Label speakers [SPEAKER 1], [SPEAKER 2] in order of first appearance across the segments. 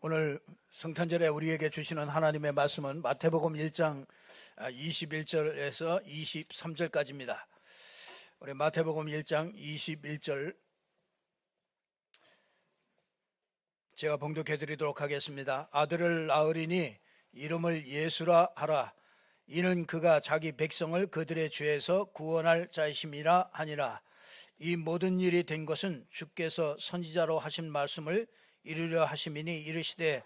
[SPEAKER 1] 오늘 성탄절에 우리에게 주시는 하나님의 말씀은 마태복음 1장 21절에서 23절까지입니다. 우리 마태복음 1장 21절 제가 봉독해 드리도록 하겠습니다. 아들을 낳으리니 이름을 예수라 하라. 이는 그가 자기 백성을 그들의 죄에서 구원할 자이심이라 하니라. 이 모든 일이 된 것은 주께서 선지자로 하신 말씀을 이루려 하심이니 이르시되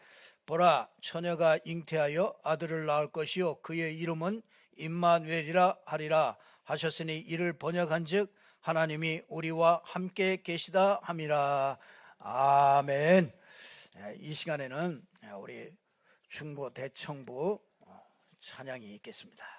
[SPEAKER 1] 보라 처녀가 잉태하여 아들을 낳을 것이요 그의 이름은 임마누엘이라 하리라 하셨으니 이를 번역한즉 하나님이 우리와 함께 계시다 함이라. 아멘. 이 시간에는 우리 중고 대청부 찬양이 있겠습니다.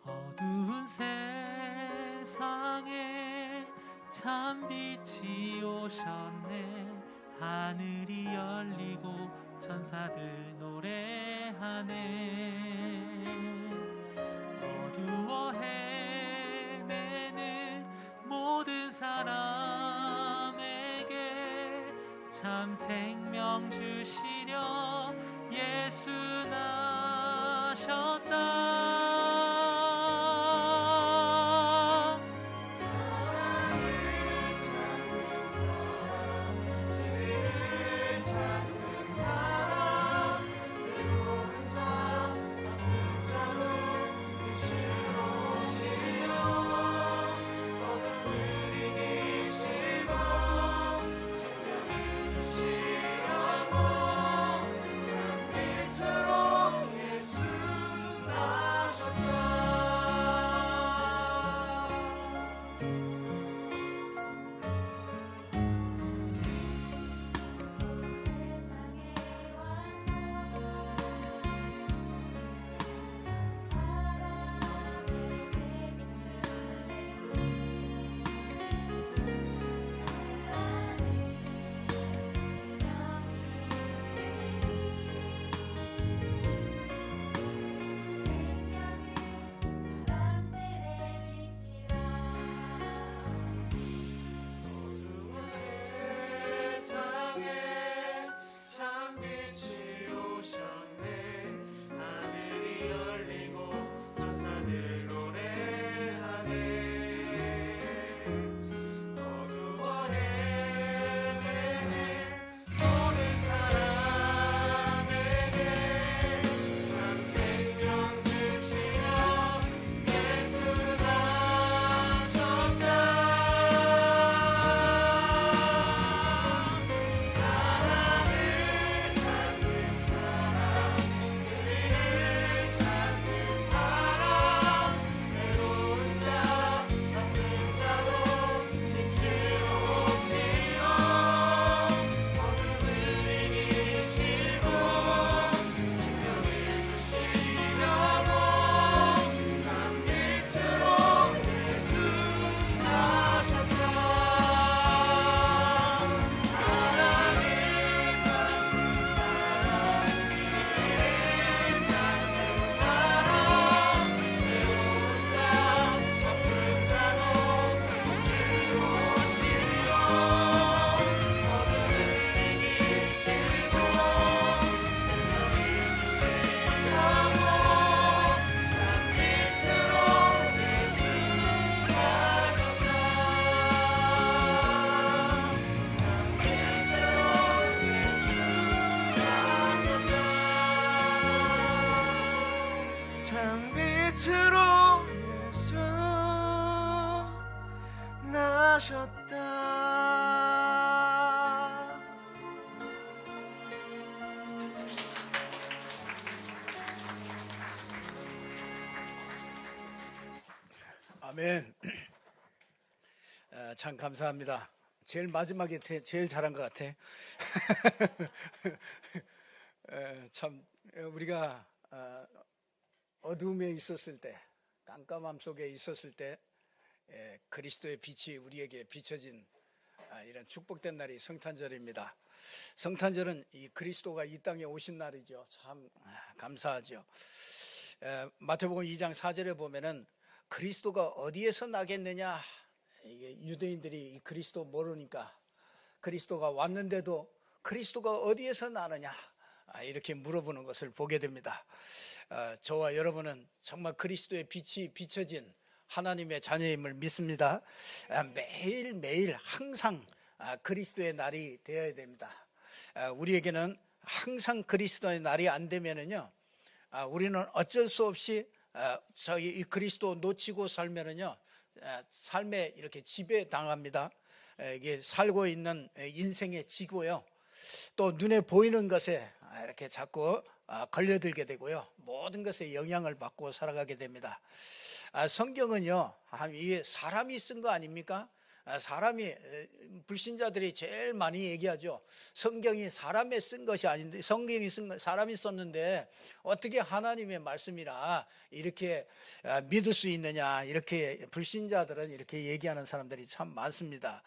[SPEAKER 2] 어두운 세상에 참 빛이 오셨네. 하늘이 열리고 천사들 노래하네. 어두워 헤매는 모든 사람에게 참 생명 주시려 예수 나셨다.
[SPEAKER 3] 주시라고 참 빛으로 트로이에서 나셨다.
[SPEAKER 1] 아멘. 참 감사합니다. 제일 마지막에 제일 잘한 것 같아. 참 우리가 어두움에 있었을 때, 깜깜함 속에 있었을 때 그리스도의 빛이 우리에게 비춰진 이런 축복된 날이 성탄절입니다. 성탄절은 이 그리스도가 이 땅에 오신 날이죠. 참 감사하죠. 마태복음 2장 4절에 보면은 그리스도가 어디에서 나겠느냐, 이게 유대인들이 이 그리스도 모르니까 그리스도가 왔는데도 그리스도가 어디에서 나느냐 이렇게 물어보는 것을 보게 됩니다. 저와 여러분은 정말 그리스도의 빛이 비춰진 하나님의 자녀임을 믿습니다. 매일매일 항상 그리스도의 날이 되어야 됩니다. 우리에게는 항상 그리스도의 날이 안 되면은요, 우리는 어쩔 수 없이 저희 이 그리스도 놓치고 살면은요, 삶에 이렇게 지배당합니다. 이게 살고 있는 인생의 지고요, 또 눈에 보이는 것에 이렇게 자꾸 걸려들게 되고요, 모든 것에 영향을 받고 살아가게 됩니다. 성경은요, 이게 사람이 쓴 거 아닙니까? 불신자들이 제일 많이 얘기하죠. 성경이 사람이 쓴 것이 아닌데, 성경이 사람이 썼는데 어떻게 하나님의 말씀이라 이렇게 믿을 수 있느냐, 이렇게 불신자들은 이렇게 얘기하는 사람들이 참 많습니다.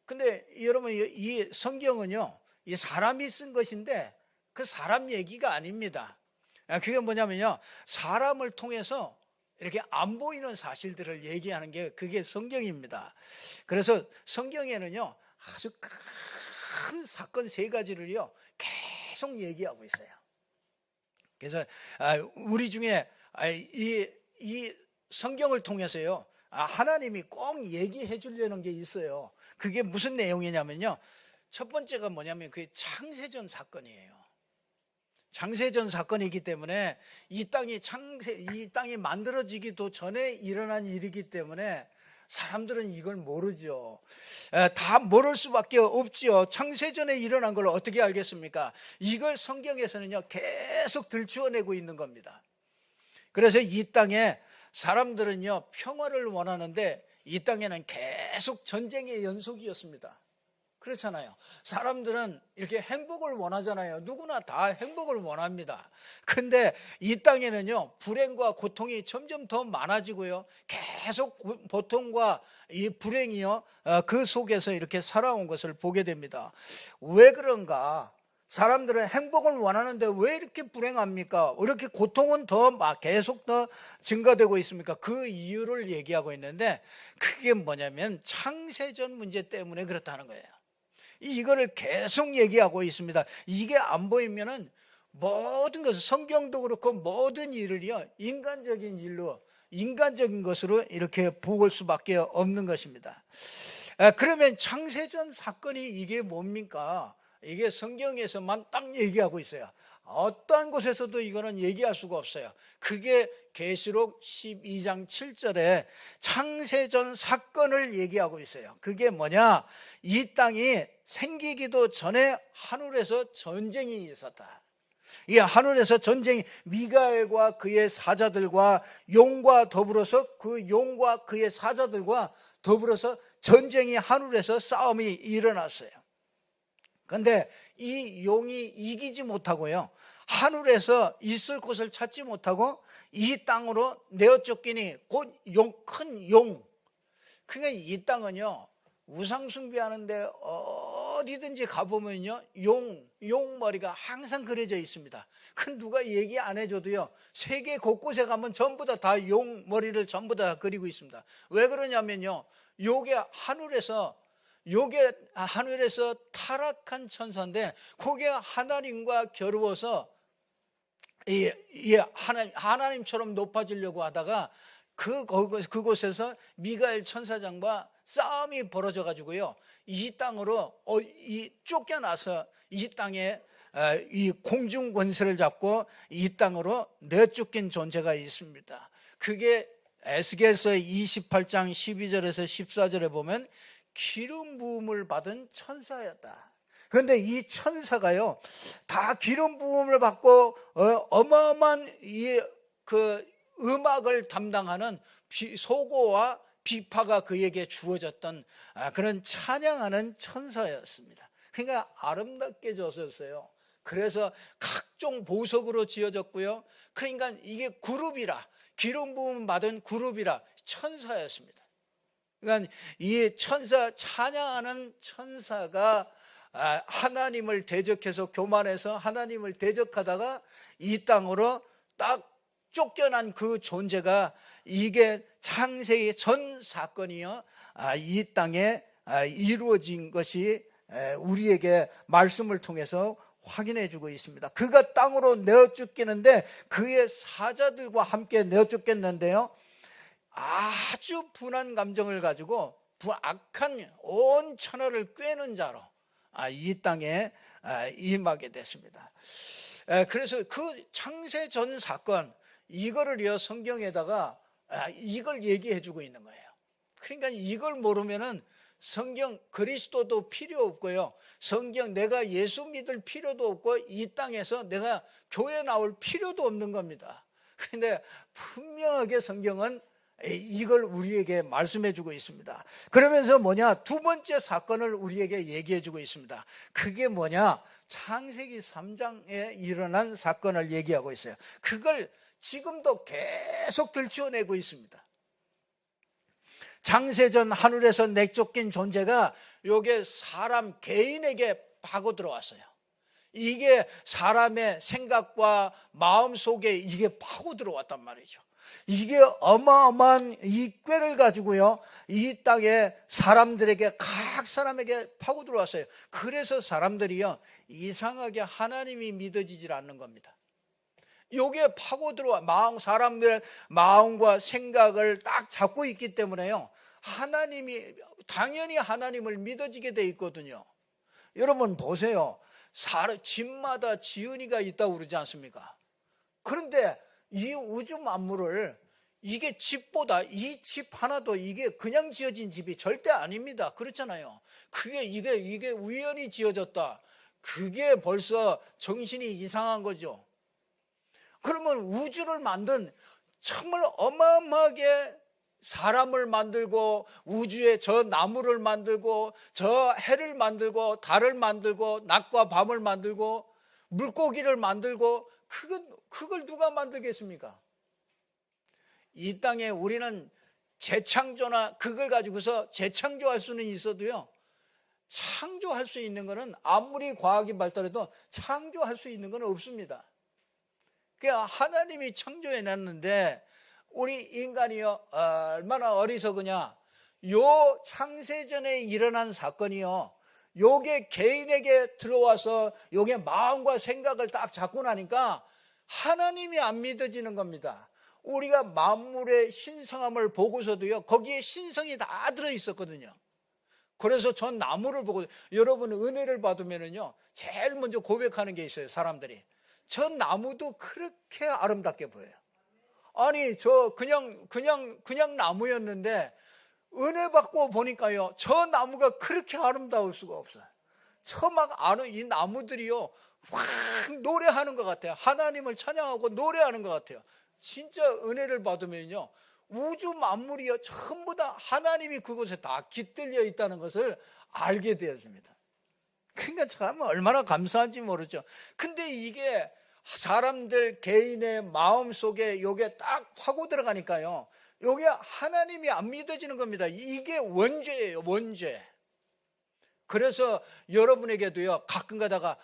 [SPEAKER 1] 근데 여러분, 이 성경은요, 이 사람이 쓴 것인데 그 사람 얘기가 아닙니다. 그게 뭐냐면요, 사람을 통해서 이렇게 안 보이는 사실들을 얘기하는 게 그게 성경입니다. 그래서 성경에는요, 아주 큰 사건 3가지를요 계속 얘기하고 있어요. 그래서 우리 중에 이 성경을 통해서요, 하나님이 꼭 얘기해 주려는 게 있어요. 그게 무슨 내용이냐면요, 첫 번째가 뭐냐면 그게 창세전 사건이에요. 창세전 사건이기 때문에 이 땅이 만들어지기도 전에 일어난 일이기 때문에 사람들은 이걸 모르죠. 다 모를 수밖에 없죠. 창세전에 일어난 걸 어떻게 알겠습니까? 이걸 성경에서는요 계속 들추어내고 있는 겁니다. 그래서 이 땅에 사람들은요 평화를 원하는데 이 땅에는 계속 전쟁의 연속이었습니다. 그렇잖아요. 사람들은 이렇게 행복을 원하잖아요. 누구나 다 행복을 원합니다. 근데 이 땅에는요 불행과 고통이 점점 더 많아지고요, 계속 고통과 이 불행이요 그 속에서 이렇게 살아온 것을 보게 됩니다. 왜 그런가? 사람들은 행복을 원하는데 왜 이렇게 불행합니까? 왜 이렇게 고통은 계속 더 증가되고 있습니까? 그 이유를 얘기하고 있는데, 그게 뭐냐면 창세전 문제 때문에 그렇다는 거예요. 이거를 계속 얘기하고 있습니다. 이게 안 보이면은 모든 것을, 성경도 그렇고 모든 일을요 인간적인 것으로 이렇게 볼 수밖에 없는 것입니다. 그러면 창세전 사건이 이게 뭡니까? 이게 성경에서만 딱 얘기하고 있어요. 어떠한 곳에서도 이거는 얘기할 수가 없어요. 그게 계시록 12장 7절에 창세전 사건을 얘기하고 있어요. 그게 뭐냐? 이 땅이 생기기도 전에 하늘에서 전쟁이 있었다. 이 하늘에서 전쟁이, 미가엘과 그의 사자들과 용과 더불어서, 그 용과 그의 사자들과 더불어서 전쟁이, 하늘에서 싸움이 일어났어요. 그런데 이 용이 이기지 못하고요, 하늘에서 있을 곳을 찾지 못하고 이 땅으로 내어 쫓기니 곧 큰 용. 그러니까 이 땅은요 우상 숭배하는데 어디든지 가보면요 용 머리가 항상 그려져 있습니다. 그 누가 얘기 안 해줘도요 세계 곳곳에 가면 전부 다 용 머리를 전부 다 그리고 있습니다. 왜 그러냐면요, 요게 하늘에서 타락한 천사인데 그게 하나님과 겨루어서 하나님처럼 높아지려고 하다가 그곳에서 미가엘 천사장과 싸움이 벌어져 가지고요 이 땅으로 쫓겨나서 이 땅에 이 공중 권세를 잡고 이 땅으로 내쫓긴 존재가 있습니다. 그게 에스겔서 28장 12절에서 14절에 보면 기름 부음을 받은 천사였다. 그런데 이 천사가요, 다 기름 부음을 받고 어마어마한 그 음악을 담당하는 소고와 비파가 그에게 주어졌던 그런 찬양하는 천사였습니다. 그러니까 아름답게 졌었어요. 그래서 각종 보석으로 지어졌고요. 그러니까 이게 그룹이라, 기름 부음 받은 그룹이라 천사였습니다. 그러니까 이 천사, 찬양하는 천사가 하나님을 대적해서 교만해서 하나님을 대적하다가 이 땅으로 딱 쫓겨난 그 존재가, 이게 창세기 전 사건이요, 이 땅에 이루어진 것이 우리에게 말씀을 통해서 확인해 주고 있습니다. 그가 땅으로 내어 쫓기는데 그의 사자들과 함께 내어 쫓겼는데요, 아주 분한 감정을 가지고 악한 온 천하를 꿰는 자로 이 땅에 임하게 됐습니다. 그래서 그 창세 전 사건, 이거를요 성경에다가 이걸 얘기해 주고 있는 거예요. 그러니까 이걸 모르면은 성경, 그리스도도 필요 없고요, 성경, 내가 예수 믿을 필요도 없고 이 땅에서 내가 교회 나올 필요도 없는 겁니다. 그런데 분명하게 성경은 이걸 우리에게 말씀해 주고 있습니다. 그러면서 뭐냐, 두 번째 사건을 우리에게 얘기해 주고 있습니다. 그게 뭐냐, 창세기 3장에 일어난 사건을 얘기하고 있어요. 그걸 지금도 계속 들추어내고 있습니다. 창세전 하늘에서 내쫓긴 존재가 요게 사람 개인에게 파고 들어왔어요. 이게 사람의 생각과 마음 속에 이게 파고 들어왔단 말이죠. 이게 어마어마한 이 꾀를 가지고요, 이 땅에 사람들에게, 각 사람에게 파고 들어왔어요. 그래서 사람들이요, 이상하게 하나님이 믿어지질 않는 겁니다. 요게 파고 들어와, 사람들의 마음과 생각을 딱 잡고 있기 때문에요, 하나님이, 당연히 하나님을 믿어지게 돼 있거든요. 여러분 보세요. 집마다 지은이가 있다고 그러지 않습니까? 그런데 이 우주 만물을, 이게 집보다, 이 집 하나도 이게 그냥 지어진 집이 절대 아닙니다. 그렇잖아요. 이게 우연히 지어졌다, 그게 벌써 정신이 이상한 거죠. 그러면 우주를 만든, 정말 어마어마하게 사람을 만들고, 우주에 저 나무를 만들고, 저 해를 만들고, 달을 만들고, 낮과 밤을 만들고, 물고기를 만들고, 그걸 누가 만들겠습니까? 이 땅에 우리는 재창조나 그걸 가지고서 재창조할 수는 있어도요, 창조할 수 있는 것은, 아무리 과학이 발달해도 창조할 수 있는 건 없습니다. 그러니까 하나님이 창조해놨는데 우리 인간이요, 얼마나 어리석으냐. 요 창세전에 일어난 사건이요, 요게 개인에게 들어와서 요게 마음과 생각을 딱 잡고 나니까 하나님이 안 믿어지는 겁니다. 우리가 만물의 신성함을 보고서도요, 거기에 신성이 다 들어있었거든요. 그래서 전 나무를 보고, 여러분 은혜를 받으면은요, 제일 먼저 고백하는 게 있어요. 사람들이, 전 나무도 그렇게 아름답게 보여요. 아니, 저 그냥 나무였는데 은혜 받고 보니까요, 저 나무가 그렇게 아름다울 수가 없어요. 이 나무들이요, 확 노래하는 것 같아요. 하나님을 찬양하고 노래하는 것 같아요. 진짜 은혜를 받으면요, 우주 만물이요, 전부 다 하나님이 그곳에 다 깃들려 있다는 것을 알게 되었습니다. 그러니까 참 얼마나 감사한지 모르죠. 근데 이게 사람들 개인의 마음 속에 요게 딱 파고 들어가니까요, 요게 하나님이 안 믿어지는 겁니다. 이게 원죄예요, 원죄. 그래서 여러분에게도요, 가끔 가다가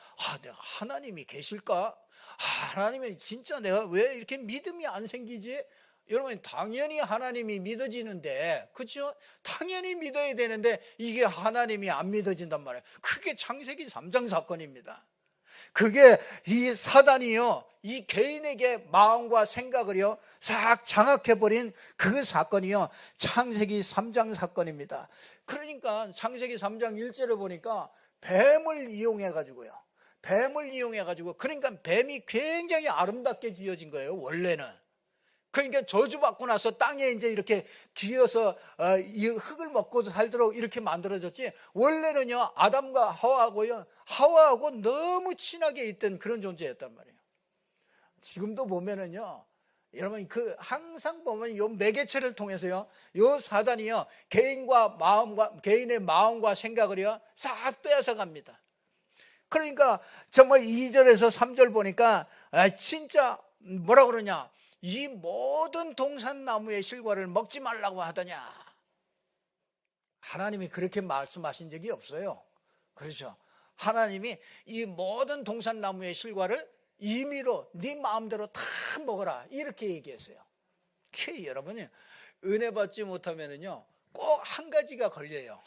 [SPEAKER 1] 내가 하나님이 계실까? 하나님이 진짜 내가 왜 이렇게 믿음이 안 생기지? 여러분, 당연히 하나님이 믿어지는데, 그렇죠? 당연히 믿어야 되는데 이게 하나님이 안 믿어진단 말이에요. 그게 창세기 3장 사건입니다. 그게 이 사단이요, 이 개인에게 마음과 생각을요 싹 장악해버린 그 사건이요, 창세기 3장 사건입니다. 그러니까 창세기 3장 1절에 보니까 뱀을 이용해 가지고요, 뱀을 이용해 가지고, 그러니까 뱀이 굉장히 아름답게 지어진 거예요, 원래는. 그러니까 저주받고 나서 땅에 이제 이렇게 기어서 이 흙을 먹고 살도록 이렇게 만들어졌지, 원래는요 아담과 하와하고 너무 친하게 있던 그런 존재였단 말이에요. 지금도 보면은요, 여러분 항상 보면 요 매개체를 통해서요, 요 사단이요 개인의 마음과 생각을요 싹 빼앗아 갑니다. 그러니까 정말 2절에서 3절 보니까 진짜 뭐라 그러냐, 이 모든 동산나무의 실과를 먹지 말라고 하더냐. 하나님이 그렇게 말씀하신 적이 없어요. 그렇죠? 하나님이 이 모든 동산나무의 실과를 임의로 네 마음대로 다 먹어라 이렇게 얘기했어요. 여러분이 은혜 받지 못하면은요 꼭 한 가지가 걸려요.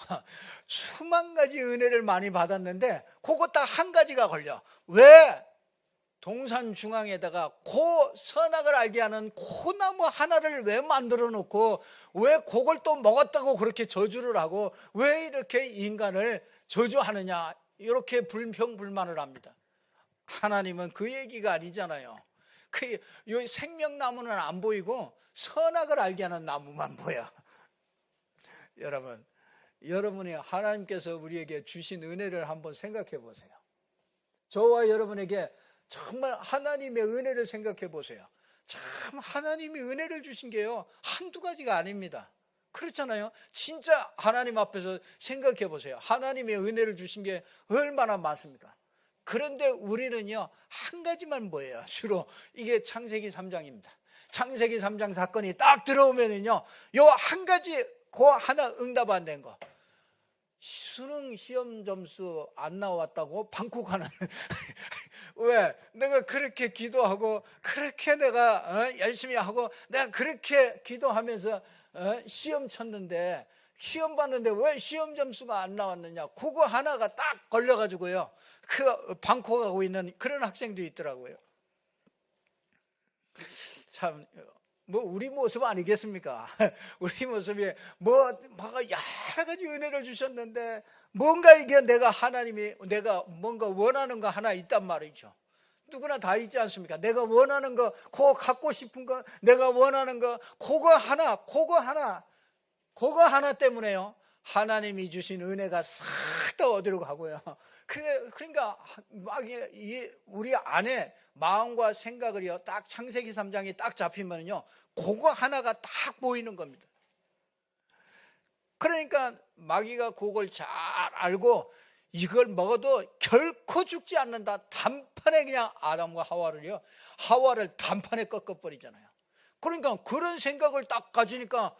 [SPEAKER 1] 수만 가지 은혜를 많이 받았는데 그거 딱 한 가지가 걸려. 왜? 동산 중앙에다가 선악을 알게 하는 나무 하나를 왜 만들어 놓고 왜 그걸 또 먹었다고 그렇게 저주를 하고 왜 이렇게 인간을 저주하느냐, 이렇게 불평불만을 합니다. 하나님은 그 얘기가 아니잖아요. 이 생명나무는 안 보이고 선악을 알게 하는 나무만 보여. 여러분이 하나님께서 우리에게 주신 은혜를 한번 생각해 보세요. 저와 여러분에게 정말 하나님의 은혜를 생각해 보세요. 참 하나님이 은혜를 주신 게요 한두 가지가 아닙니다. 그렇잖아요. 진짜 하나님 앞에서 생각해 보세요. 하나님의 은혜를 주신 게 얼마나 많습니까? 그런데 우리는요 한 가지만 보여요. 주로 이게 창세기 3장입니다. 창세기 3장 사건이 딱 들어오면은요 요 한 가지, 그 하나 응답 안 된 거, 수능 시험 점수 안 나왔다고 방콕하는 왜? 내가 그렇게 기도하고 그렇게 내가 열심히 하고 내가 그렇게 기도하면서 시험 쳤는데, 시험 봤는데 왜 시험 점수가 안 나왔느냐, 그거 하나가 딱 걸려가지고요 방콕하고 있는 그런 학생도 있더라고요. 참 우리 모습 아니겠습니까? 우리 모습이 여러 가지 은혜를 주셨는데 뭔가 이게 내가 뭔가 원하는 거 하나 있단 말이죠. 누구나 다 있지 않습니까? 내가 원하는 거, 그거 갖고 싶은 거, 내가 원하는 거, 그거 하나 때문에요 하나님이 주신 은혜가 싹 다 어디로 가고요. 그러니까 우리 안에 마음과 생각을요 딱 창세기 3장이 딱 잡히면요 그거 하나가 딱 보이는 겁니다. 그러니까 마귀가 그걸 잘 알고 이걸 먹어도 결코 죽지 않는다, 단판에 그냥 아담과 하와를 단판에 꺾어버리잖아요. 그러니까 그런 생각을 딱 가지니까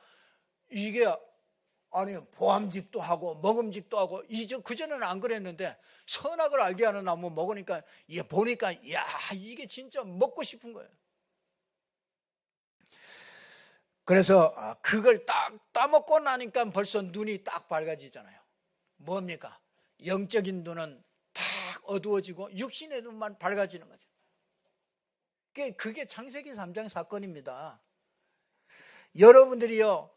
[SPEAKER 1] 이게 보암직도 하고 먹음직도 하고, 그전에는 안 그랬는데 선악을 알게 하는 나무 먹으니까 보니까 이게 진짜 먹고 싶은 거예요. 그래서 그걸 딱 따먹고 나니까 벌써 눈이 딱 밝아지잖아요. 뭡니까? 영적인 눈은 딱 어두워지고 육신의 눈만 밝아지는 거죠. 그게 창세기 3장 사건입니다. 여러분들이요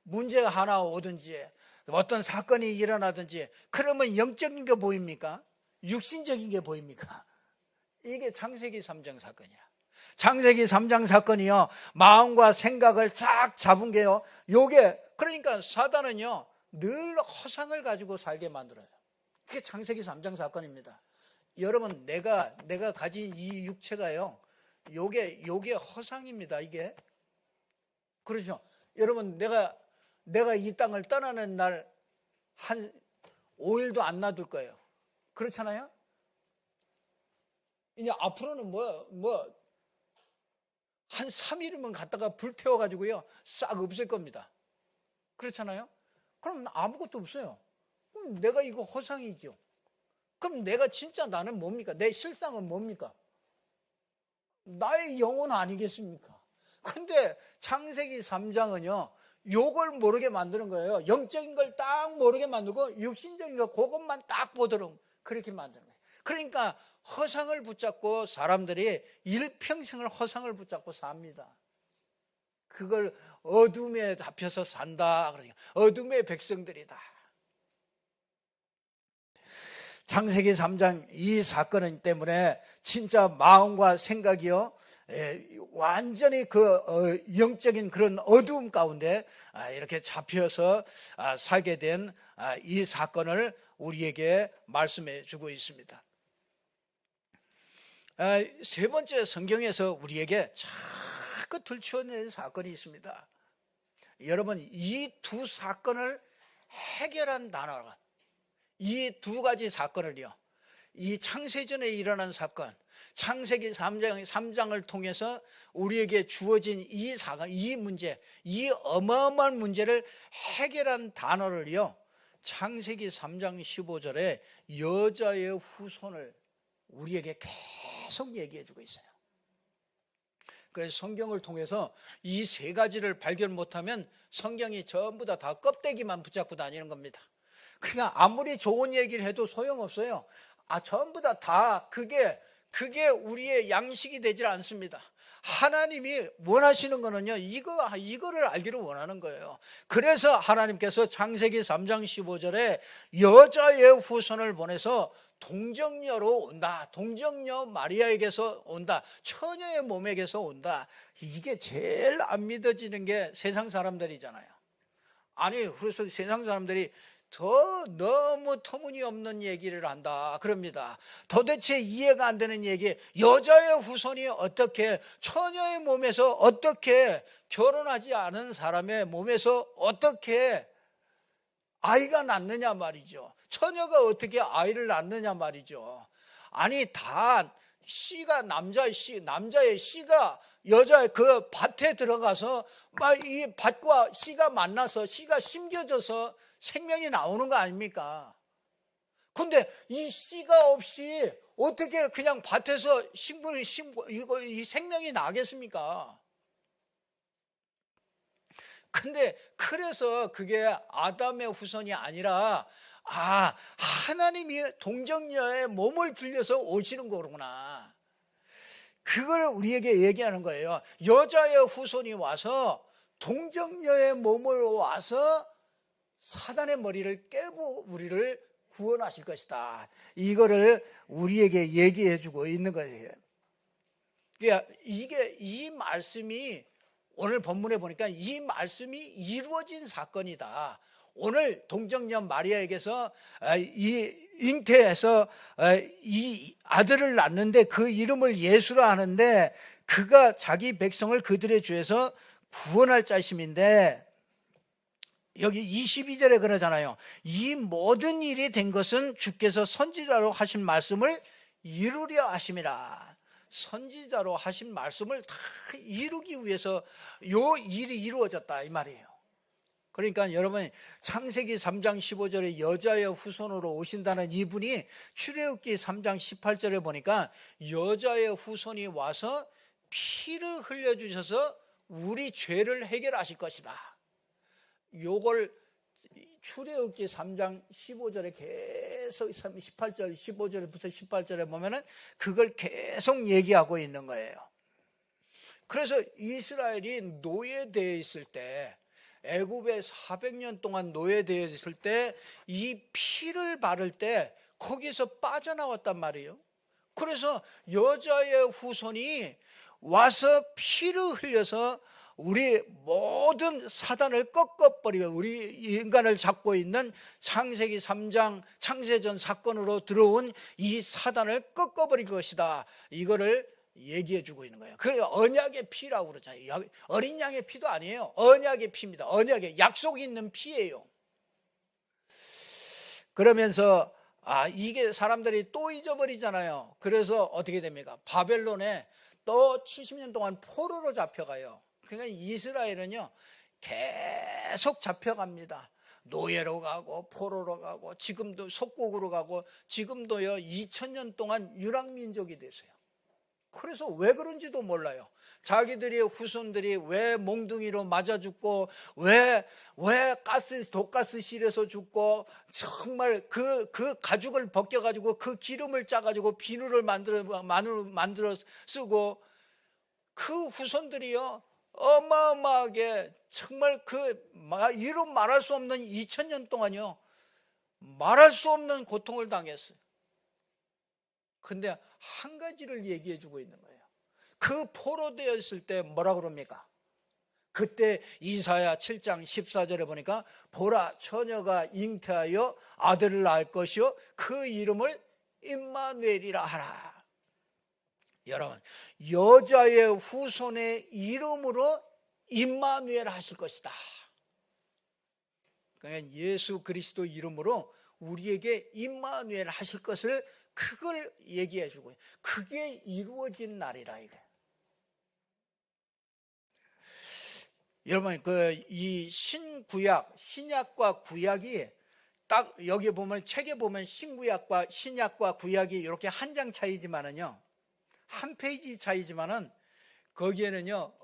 [SPEAKER 1] 문제가 하나 오든지 어떤 사건이 일어나든지 그러면 영적인 게 보입니까? 육신적인 게 보입니까? 이게 창세기 3장 사건이야. 창세기 3장 사건이요 마음과 생각을 쫙 잡은 게요 요게, 그러니까 사단은요 늘 허상을 가지고 살게 만들어요. 그게 창세기 3장 사건입니다. 여러분 내가 가진 이 육체가요 요게 허상입니다. 이게 그렇죠. 여러분 내가 이 땅을 떠나는 날 한 5일도 안 놔둘 거예요. 그렇잖아요. 이제 앞으로는 한 3일이면 갔다가 불태워가지고요 싹 없앨 겁니다. 그렇잖아요. 그럼 아무것도 없어요. 그럼 내가 이거 허상이죠. 그럼 내가 진짜 나는 뭡니까? 내 실상은 뭡니까? 나의 영혼 아니겠습니까? 근데 창세기 3장은요 요걸 모르게 만드는 거예요. 영적인 걸 딱 모르게 만들고 육신적인 거 그것만 딱 보도록 그렇게 만드는 거예요. 그러니까 허상을 붙잡고 사람들이 일평생을 허상을 붙잡고 삽니다. 그걸 어둠에 잡혀서 산다. 그러니까 어둠의 백성들이다. 창세기 3장 이 사건 때문에 진짜 마음과 생각이요 완전히 그 영적인 그런 어두움 가운데 이렇게 잡혀서 살게 된 이 사건을 우리에게 말씀해 주고 있습니다. 세 번째, 성경에서 우리에게 자꾸 들추어내는 사건이 있습니다. 여러분, 이 두 사건을 해결한 단어가, 이 두 가지 사건을요, 이 창세전에 일어난 사건, 창세기 3장을 통해서 우리에게 주어진 이 사건, 이 문제, 이 어마어마한 문제를 해결한 단어를요, 창세기 3장 15절에 여자의 후손을 우리에게 계속 얘기해 주고 있어요. 그래서 성경을 통해서 이 세 가지를 발견 못하면 성경이 전부 다 껍데기만 붙잡고 다니는 겁니다. 그러니까 아무리 좋은 얘기를 해도 소용없어요. 전부 다 그게 우리의 양식이 되질 않습니다. 하나님이 원하시는 거는요, 이거를 알기를 원하는 거예요. 그래서 하나님께서 창세기 3장 15절에 여자의 후손을 보내서 동정녀로 온다. 동정녀 마리아에게서 온다. 처녀의 몸에게서 온다. 이게 제일 안 믿어지는 게 세상 사람들이잖아요. 아니, 그래서 세상 사람들이 너무 터무니없는 얘기를 한다 그럽니다. 도대체 이해가 안 되는 얘기, 여자의 후손이 어떻게, 처녀의 몸에서 어떻게, 결혼하지 않은 사람의 몸에서 어떻게 아이가 낳느냐 말이죠. 처녀가 어떻게 아이를 낳느냐 말이죠. 아니, 다 씨가 남자의 씨가 여자의 그 밭에 들어가서 막 이 밭과 씨가 만나서 씨가 심겨져서 생명이 나오는 거 아닙니까? 근데 이 씨가 없이 어떻게 그냥 밭에서 이 생명이 나겠습니까? 근데 그래서 그게 아담의 후손이 아니라 하나님이 동정녀의 몸을 빌려서 오시는 거구나. 그걸 우리에게 얘기하는 거예요. 여자의 후손이 와서 동정녀의 몸으로 와서 사단의 머리를 깨고 우리를 구원하실 것이다. 이거를 우리에게 얘기해 주고 있는 거예요. 그러니까 이 말씀이 오늘 본문에 보니까 이 말씀이 이루어진 사건이다. 오늘 동정녀 마리아에게서 잉태해서 이 아들을 낳는데 그 이름을 예수라 하는데 그가 자기 백성을 그들의 죄에서 구원할 자심인데, 여기 22절에 그러잖아요. 이 모든 일이 된 것은 주께서 선지자로 하신 말씀을 이루려 하심이라. 선지자로 하신 말씀을 다 이루기 위해서 요 일이 이루어졌다 이 말이에요. 그러니까 여러분, 창세기 3장 15절에 여자의 후손으로 오신다는 이분이 출애굽기 3장 18절에 보니까 여자의 후손이 와서 피를 흘려주셔서 우리 죄를 해결하실 것이다. 요걸 출애굽기 3장 15절에 계속 18절, 15절부터 18절에 보면은 그걸 계속 얘기하고 있는 거예요. 그래서 이스라엘이 노예되어 있을 때, 애굽에 400년 동안 노예되어 있을 때 이 피를 바를 때 거기서 빠져나왔단 말이에요. 그래서 여자의 후손이 와서 피를 흘려서 우리 모든 사단을 꺾어버리고 우리 인간을 잡고 있는 창세기 3장 창세전 사건으로 들어온 이 사단을 꺾어버릴 것이다. 이거를 얘기해 주고 있는 거예요. 그래서 언약의 피라고 그러잖아요. 어린 양의 피도 아니에요. 언약의 피입니다. 언약의 약속이 있는 피예요. 그러면서 이게 사람들이 또 잊어버리잖아요. 그래서 어떻게 됩니까? 바벨론에 또 70년 동안 포로로 잡혀가요. 그러니까 이스라엘은요 계속 잡혀갑니다. 노예로 가고 포로로 가고 지금도 속국으로 가고 지금도요 2000년 동안 유랑민족이 됐어요. 그래서 왜 그런지도 몰라요. 자기들의 후손들이 왜 몽둥이로 맞아 죽고 왜 독가스실에서 죽고 정말 그 가죽을 벗겨가지고 그 기름을 짜가지고 비누를 만들어 쓰고 그 후손들이요 어마어마하게 정말 이루 말할 수 없는 2000년 동안요 말할 수 없는 고통을 당했어요. 근데 한 가지를 얘기해 주고 있는 거예요. 그 포로되었을 때 뭐라 그럽니까? 그때 이사야 7장 14절에 보니까 보라 처녀가 잉태하여 아들을 낳을 것이요 그 이름을 임마누엘이라 하라. 여러분, 여자의 후손의 이름으로 임마누엘 하실 것이다. 그러니까 예수 그리스도 이름으로 우리에게 임마누엘 하실 것을, 그걸 얘기해 주고, 그게 이루어진 날이라 이게. 여러분, 이 신구약, 신약과 구약이 딱 여기 보면, 책에 보면 신구약과 신약과 구약이 이렇게 한 장 차이지만은요, 한 페이지 차이지만은 거기에는요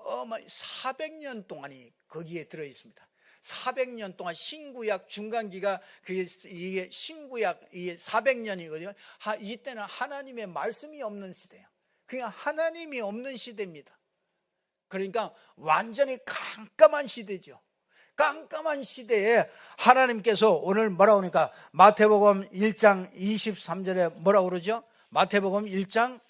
[SPEAKER 1] 400년 동안이 거기에 들어 있습니다. 400년 동안 신구약 중간기가 이게 신구약 이게 400년이거든요. 이때는 하나님의 말씀이 없는 시대예요. 그냥 하나님이 없는 시대입니다. 그러니까 완전히 깜깜한 시대죠. 깜깜한 시대에 하나님께서 오늘 뭐라고 하니까 마태복음 1장 23절에 뭐라고 그러죠? 마태복음 1장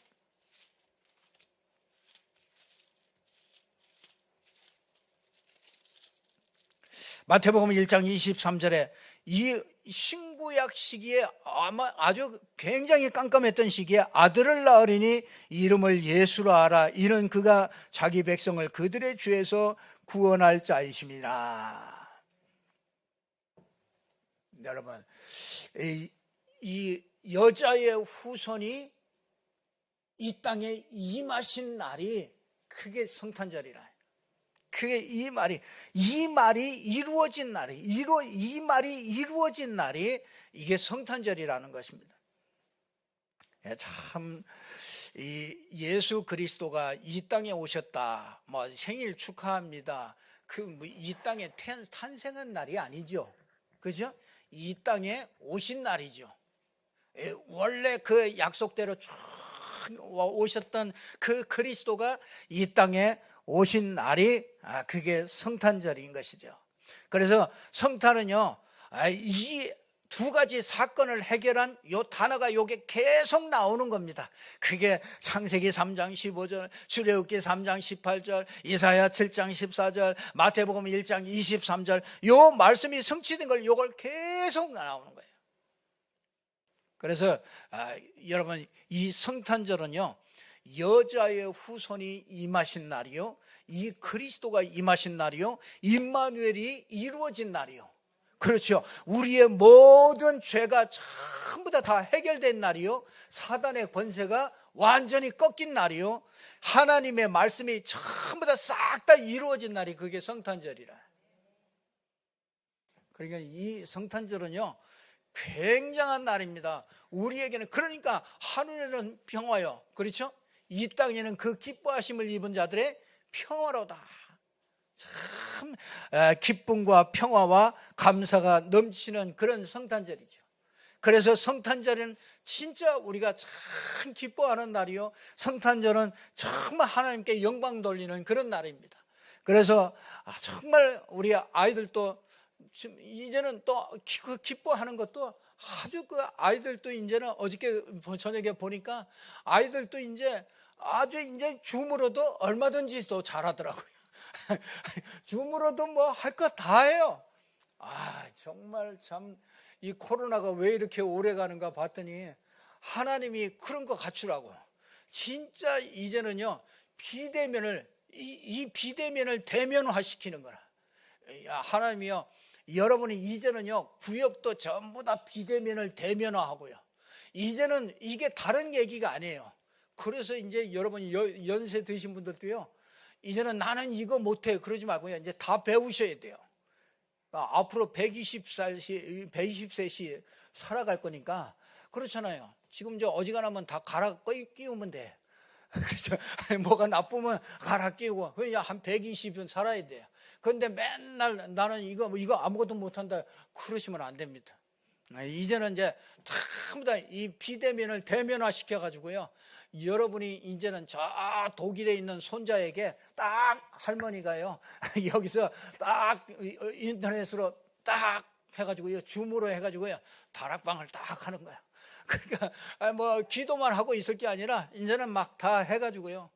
[SPEAKER 1] 23절에 이 신구약 시기에 아마 아주 굉장히 깜깜했던 시기에 아들을 낳으리니 이름을 예수로 하라. 이는 그가 자기 백성을 그들의 죄에서 구원할 자이심이라. 여러분, 이 여자의 후손이 이 땅에 임하신 날이 그게 성탄절이라. 그게 이 말이 이루어진 날이, 이 말이 이루어진 날이 이게 성탄절이라는 것입니다. 참, 예수 그리스도가 이 땅에 오셨다, 뭐 생일 축하합니다. 이 땅에 탄생한 날이 아니죠. 그죠? 이 땅에 오신 날이죠. 원래 그 약속대로 쭉 오셨던 그 그리스도가 이 땅에 오신 날이 그게 성탄절인 것이죠. 그래서 성탄은요, 이 두 가지 사건을 해결한 요 단어가 요게 계속 나오는 겁니다. 그게 창세기 3장 15절, 출애굽기 3장 18절, 이사야 7장 14절, 마태복음 1장 23절, 요 말씀이 성취된 걸 요걸 계속 나오는 거예요. 그래서 여러분, 이 성탄절은요, 여자의 후손이 임하신 날이요, 이 그리스도가 임하신 날이요, 임마누엘이 이루어진 날이요. 그렇죠. 우리의 모든 죄가 전부 다 해결된 날이요, 사단의 권세가 완전히 꺾인 날이요, 하나님의 말씀이 전부 다 싹 다 이루어진 날이 그게 성탄절이라. 그러니까 이 성탄절은요 굉장한 날입니다. 우리에게는. 그러니까 하늘에는 평화요, 그렇죠? 이 땅에는 그 기뻐하심을 입은 자들의 평화로다. 참 기쁨과 평화와 감사가 넘치는 그런 성탄절이죠. 그래서 성탄절은 진짜 우리가 참 기뻐하는 날이요, 성탄절은 정말 하나님께 영광 돌리는 그런 날입니다. 그래서 정말 우리 아이들도 이제는 또 그 기뻐하는 것도 아주, 그 아이들도 이제는 어저께 저녁에 보니까 아이들도 이제 아주 이제 줌으로도 얼마든지 또 잘하더라고요. 줌으로도 뭐 할 거 다 해요. 정말 참 이 코로나가 왜 이렇게 오래 가는가 봤더니 하나님이 그런 거 갖추라고. 진짜 이제는요 비대면을, 이 비대면을 대면화시키는 거라. 하나님이요, 여러분이 이제는요 구역도 전부 다 비대면을 대면화하고요, 이제는 이게 다른 얘기가 아니에요. 그래서 이제 여러분이 연세 드신 분들도요, 이제는 나는 이거 못해 그러지 말고요, 이제 다 배우셔야 돼요. 앞으로 120세시 살아갈 거니까. 그렇잖아요. 지금 저 어지간하면 다 갈아 끼우면 돼. 그렇죠? 뭐가 나쁘면 갈아 끼우고 그냥 한 120은 살아야 돼요. 그런데 맨날 나는 이거 아무것도 못한다 그러시면 안 됩니다. 이제는 이제 전부 다 이 비대면을 대면화 시켜가지고요, 여러분이 이제는 저 독일에 있는 손자에게 딱 할머니가요 여기서 딱 인터넷으로 딱 해가지고요, 줌으로 해가지고요 다락방을 딱 하는 거야. 그러니까 뭐 기도만 하고 있을 게 아니라 이제는 막 다 해가지고요.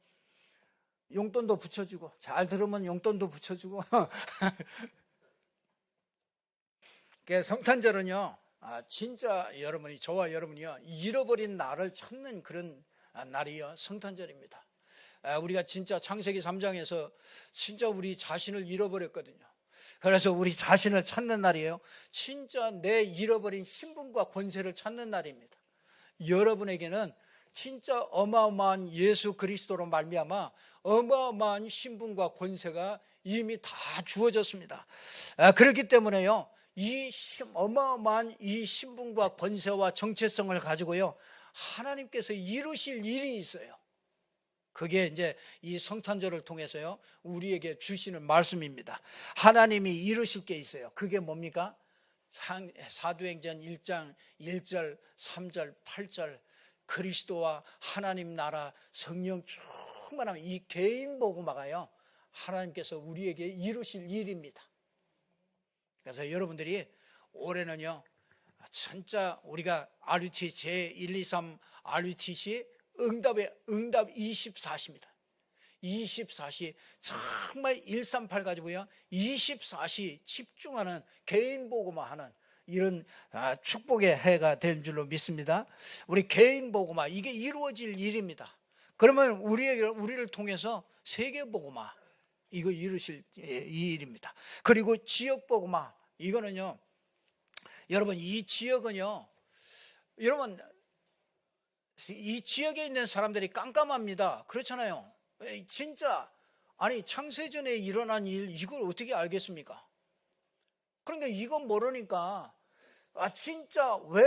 [SPEAKER 1] 용돈도 붙여주고, 잘 들으면 용돈도 붙여주고. 성탄절은요, 진짜 여러분이, 저와 여러분이요, 잃어버린 나를 찾는 그런 날이요, 성탄절입니다. 우리가 진짜 창세기 3장에서 진짜 우리 자신을 잃어버렸거든요. 그래서 우리 자신을 찾는 날이에요. 진짜 내 잃어버린 신분과 권세를 찾는 날입니다. 여러분에게는 진짜 어마어마한 예수 그리스도로 말미암아 어마어마한 신분과 권세가 이미 다 주어졌습니다. 그렇기 때문에요, 이 어마어마한 이 신분과 권세와 정체성을 가지고요, 하나님께서 이루실 일이 있어요. 그게 이제 이 성탄절을 통해서요, 우리에게 주시는 말씀입니다. 하나님이 이루실 게 있어요. 그게 뭡니까? 사도행전 1장 1절, 3절, 8절, 그리스도와 하나님 나라 성령 충만함, 이 개인 복음화가요, 하나님께서 우리에게 이루실 일입니다. 그래서 여러분들이 올해는요, 진짜 우리가 RUT 제123 RUTC 응답 24시입니다. 24시 정말 138 가지고요, 24시 집중하는 개인 복음화하는 이런 축복의 해가 될 줄로 믿습니다. 우리 개인 복음화, 이게 이루어질 일입니다. 그러면 우리를 통해서 세계 복음화, 이거 이루실 이 일입니다. 그리고 지역 복음화, 이거는요, 여러분, 이 지역은요, 여러분, 이 지역에 있는 사람들이 깜깜합니다. 그렇잖아요. 진짜, 아니, 창세전에 일어난 일, 이걸 어떻게 알겠습니까? 그러니까 이건 모르니까, 진짜 왜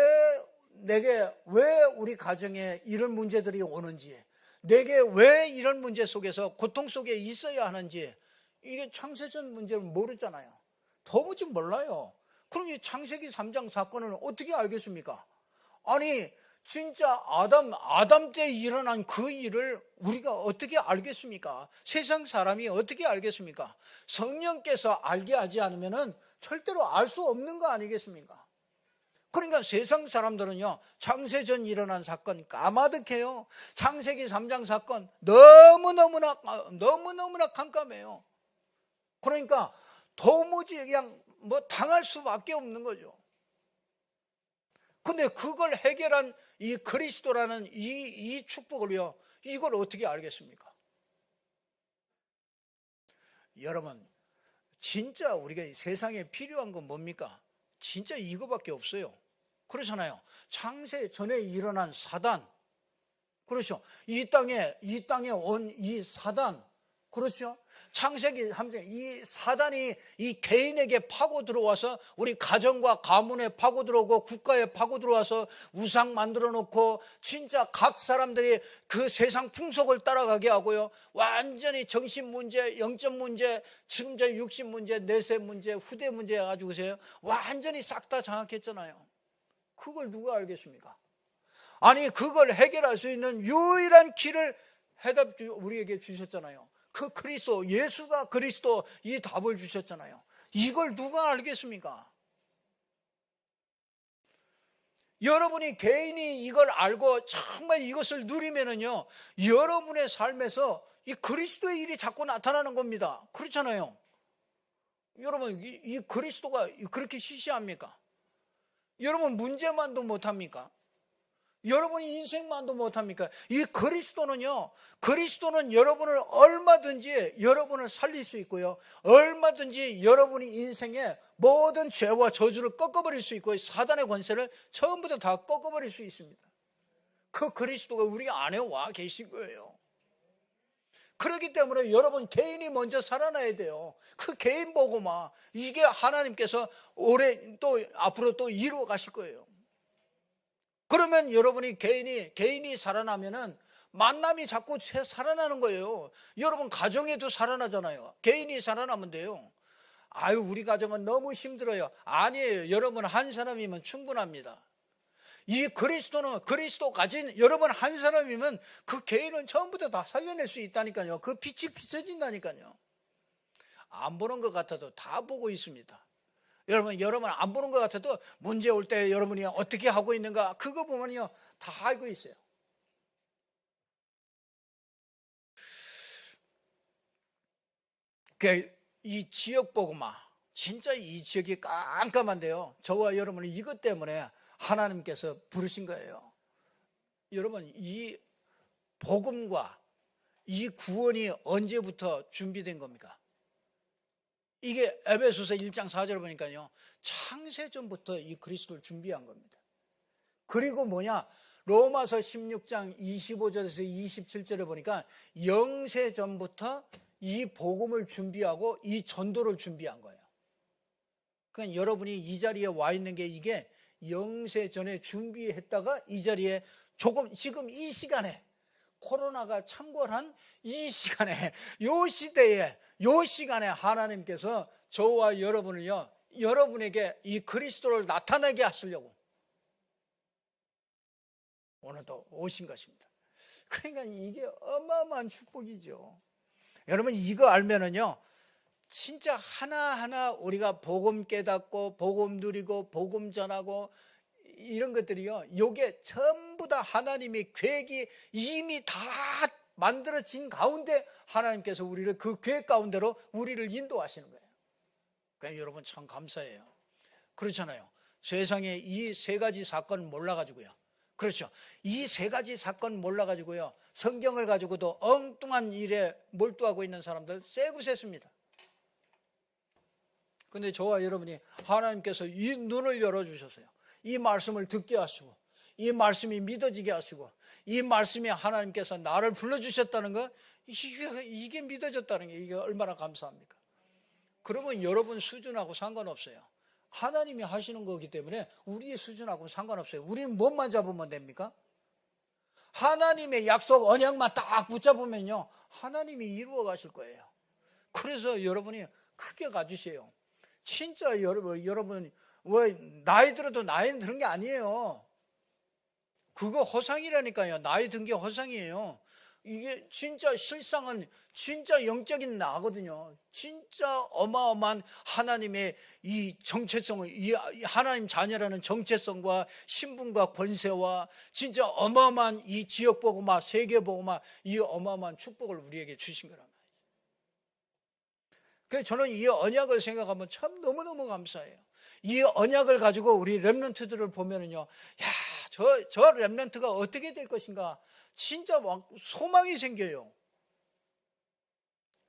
[SPEAKER 1] 우리 가정에 이런 문제들이 오는지, 내게 왜 이런 문제 속에서 고통 속에 있어야 하는지, 이게 창세전 문제를 모르잖아요. 도무지 몰라요. 그럼 이 창세기 3장 사건을 어떻게 알겠습니까? 아니, 진짜 아담 때 일어난 그 일을 우리가 어떻게 알겠습니까? 세상 사람이 어떻게 알겠습니까? 성령께서 알게 하지 않으면 절대로 알 수 없는 거 아니겠습니까? 그러니까 세상 사람들은요, 창세전 일어난 사건 까마득해요. 창세기 3장 사건 너무너무나 깜깜해요. 그러니까 도무지 그냥 뭐 당할 수밖에 없는 거죠. 근데 그걸 해결한 이 그리스도라는 이 축복을요, 이걸 어떻게 알겠습니까? 여러분, 진짜 우리가 세상에 필요한 건 뭡니까? 진짜 이거밖에 없어요. 그렇잖아요. 창세 전에 일어난 사단, 그렇죠. 이 땅에 온 이 사단, 그렇죠. 창세기 3장, 이 사단이 이 개인에게 파고 들어와서 우리 가정과 가문에 파고 들어오고 국가에 파고 들어와서 우상 만들어 놓고 진짜 각 사람들이 그 세상 풍속을 따라가게 하고요, 완전히 정신 문제, 영적 문제, 지금자 육신 문제, 내세 문제, 후대 문제 해가지고서요, 완전히 싹 다 장악했잖아요. 그걸 누가 알겠습니까? 아니, 그걸 해결할 수 있는 유일한 길을 우리에게 주셨잖아요. 그 그리스도, 예수가 그리스도, 이 답을 주셨잖아요. 이걸 누가 알겠습니까? 여러분이 개인이 이걸 알고 정말 이것을 누리면은요, 여러분의 삶에서 이 그리스도의 일이 자꾸 나타나는 겁니다. 그렇잖아요. 여러분, 이 그리스도가 그렇게 시시합니까? 여러분 문제만도 못합니까? 여러분이 인생만도 못합니까? 이 그리스도는요, 그리스도는 여러분을 얼마든지 여러분을 살릴 수 있고요, 얼마든지 여러분이 인생의 모든 죄와 저주를 꺾어버릴 수 있고, 사단의 권세를 처음부터 다 꺾어버릴 수 있습니다. 그 그리스도가 우리 안에 와 계신 거예요. 그렇기 때문에 여러분 개인이 먼저 살아나야 돼요. 그 개인 복음화, 이게 하나님께서 올해 또 앞으로 또 이루어 가실 거예요. 그러면 여러분이 개인이 살아나면은 만남이 자꾸 살아나는 거예요. 여러분 가정에도 살아나잖아요. 개인이 살아나면 돼요. 아유, 우리 가정은 너무 힘들어요. 아니에요. 여러분 한 사람이면 충분합니다. 이 그리스도 가진 여러분 한 사람이면 그 개인은 처음부터 다 살려낼 수 있다니까요. 그 빛이 비춰진다니까요. 안 보는 것 같아도 다 보고 있습니다. 여러분 안 보는 것 같아도 문제 올 때 여러분이 어떻게 하고 있는가 그거 보면요 다 알고 있어요. 이 지역 복음화 진짜 이 지역이 깜깜한데요. 저와 여러분은 이것 때문에 하나님께서 부르신 거예요. 여러분 이 복음과 이 구원이 언제부터 준비된 겁니까? 이게 에베소서 1장 4절 보니까요 창세전부터 이 그리스도를 준비한 겁니다. 그리고 로마서 16장 25절에서 27절에 보니까 영세전부터 이 복음을 준비하고 이 전도를 준비한 거예요. 그러니까 여러분이 이 자리에 와 있는 게 이게 영세전에 준비했다가 이 자리에 지금 이 시간에 코로나가 창궐한 이 시간에 요 시간에 하나님께서 저와 여러분을요 여러분에게 이 그리스도를 나타내게 하시려고 오늘도 오신 것입니다. 그러니까 이게 어마어마한 축복이죠. 여러분 이거 알면은요 진짜 하나하나 우리가 복음 깨닫고 복음 누리고 복음 전하고 이런 것들이요 요게 전부 다 하나님의 계획이 이미 다 만들어진 가운데 하나님께서 우리를 그 계획 가운데로 우리를 인도하시는 거예요. 그러니까 여러분 참 감사해요. 그렇잖아요. 세상에 이 세 가지 사건 몰라가지고요. 그렇죠. 이 세 가지 사건 몰라가지고요. 성경을 가지고도 엉뚱한 일에 몰두하고 있는 사람들 세구세습니다. 근데 저와 여러분이 하나님께서 이 눈을 열어주셨어요. 이 말씀을 듣게 하시고 이 말씀이 믿어지게 하시고 이 말씀이 하나님께서 나를 불러주셨다는 거 이게 믿어졌다는 게 이게 얼마나 감사합니까? 그러면 여러분 수준하고 상관없어요. 하나님이 하시는 거기 때문에 우리의 수준하고 상관없어요. 우리는 뭐만 잡으면 됩니까? 하나님의 약속 언약만 딱 붙잡으면요 하나님이 이루어 가실 거예요. 그래서 여러분이 크게 가주세요. 진짜 여러분 왜 나이 들어도 나이 든 게 아니에요. 그거 허상이라니까요. 나이 든 게 허상이에요. 이게 진짜 실상은 진짜 영적인 나거든요. 진짜 어마어마한 하나님의 이 정체성을 이 하나님 자녀라는 정체성과 신분과 권세와 진짜 어마어마한 이 지역 복음화 세계 복음화 이 어마어마한 축복을 우리에게 주신 거란 말이에요. 그래서 저는 이 언약을 생각하면 참 너무너무 감사해요. 이 언약을 가지고 우리 렘넌트들을 보면은요, 저 렘넌트가 어떻게 될 것인가 진짜 막 소망이 생겨요.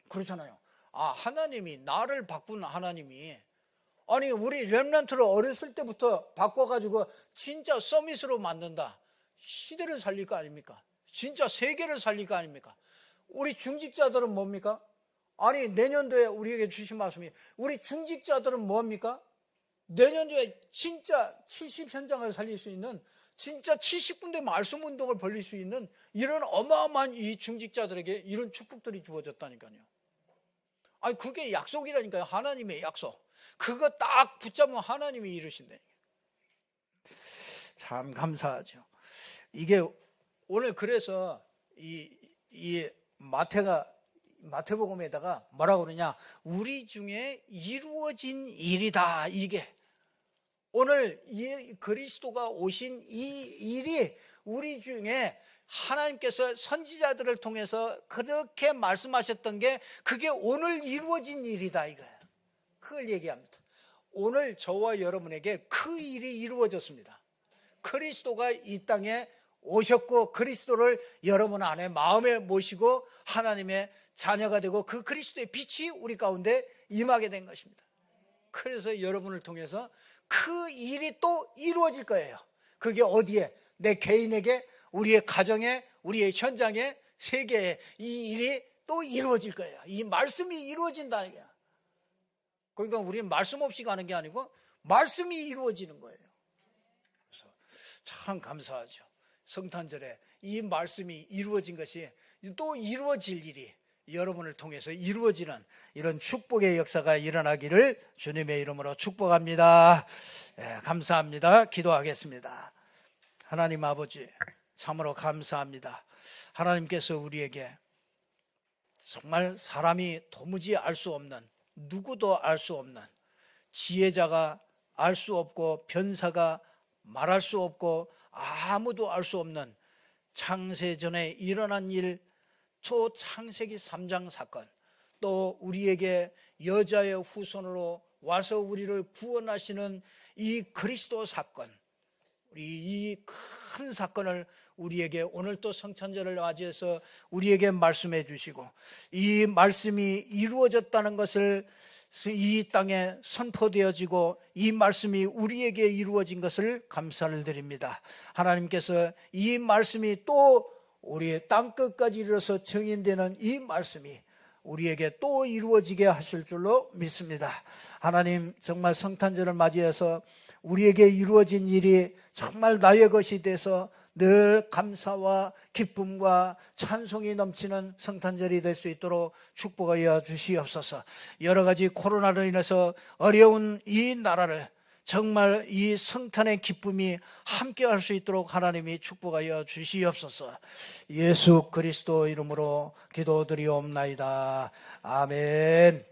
[SPEAKER 1] 그렇잖아요. 하나님이 나를 바꾼 하나님이 아니 우리 렘넌트를 어렸을 때부터 바꿔가지고 진짜 서밋으로 만든다. 시대를 살릴 거 아닙니까? 진짜 세계를 살릴 거 아닙니까? 우리 중직자들은 뭡니까? 아니 내년도에 우리에게 주신 말씀이 우리 중직자들은 뭡니까? 내년도에 진짜 70현장을 살릴 수 있는 진짜 70군데 말씀 운동을 벌릴 수 있는 이런 어마어마한 이 중직자들에게 이런 축복들이 주어졌다니까요. 아니 그게 약속이라니까요. 하나님의 약속. 그거 딱 붙잡으면 하나님이 이루신다니까요. 참 감사하죠. 이게 오늘 그래서 이 마태복음에다가 뭐라고 그러냐? 우리 중에 이루어진 일이다. 이게 오늘 이 그리스도가 오신 이 일이 우리 중에 하나님께서 선지자들을 통해서 그렇게 말씀하셨던 게 그게 오늘 이루어진 일이다 이거예요. 그걸 얘기합니다. 오늘 저와 여러분에게 그 일이 이루어졌습니다. 그리스도가 이 땅에 오셨고 그리스도를 여러분 안에 마음에 모시고 하나님의 자녀가 되고 그 그리스도의 빛이 우리 가운데 임하게 된 것입니다. 그래서 여러분을 통해서 그 일이 또 이루어질 거예요. 그게 어디에? 내 개인에게, 우리의 가정에, 우리의 현장에, 세계에 이 일이 또 이루어질 거예요. 이 말씀이 이루어진다 이게. 그러니까 우리는 말씀 없이 가는 게 아니고 말씀이 이루어지는 거예요. 그래서 참 감사하죠. 성탄절에 이 말씀이 이루어진 것이 또 이루어질 일이 여러분을 통해서 이루어지는 이런 축복의 역사가 일어나기를 주님의 이름으로 축복합니다. 감사합니다. 기도하겠습니다. 하나님 아버지 참으로 감사합니다. 하나님께서 우리에게 정말 사람이 도무지 알 수 없는 누구도 알 수 없는 지혜자가 알 수 없고 변사가 말할 수 없고 아무도 알 수 없는 창세전에 일어난 일, 초창세기 3장 사건, 또 우리에게 여자의 후손으로 와서 우리를 구원하시는 이 그리스도 사건, 우리 이 큰 사건을 우리에게 오늘 또 성찬절을 맞이해서 우리에게 말씀해 주시고, 이 말씀이 이루어졌다는 것을 이 땅에 선포되어지고 이 말씀이 우리에게 이루어진 것을 감사를 드립니다. 하나님께서 이 말씀이 또 우리의 땅끝까지 이르러서 증인되는 이 말씀이 우리에게 또 이루어지게 하실 줄로 믿습니다. 하나님, 정말 성탄절을 맞이해서 우리에게 이루어진 일이 정말 나의 것이 돼서 늘 감사와 기쁨과 찬송이 넘치는 성탄절이 될 수 있도록 축복하여 주시옵소서. 여러 가지 코로나로 인해서 어려운 이 나라를 정말 이 성탄의 기쁨이 함께 할 수 있도록 하나님이 축복하여 주시옵소서. 예수 그리스도 이름으로 기도드리옵나이다. 아멘.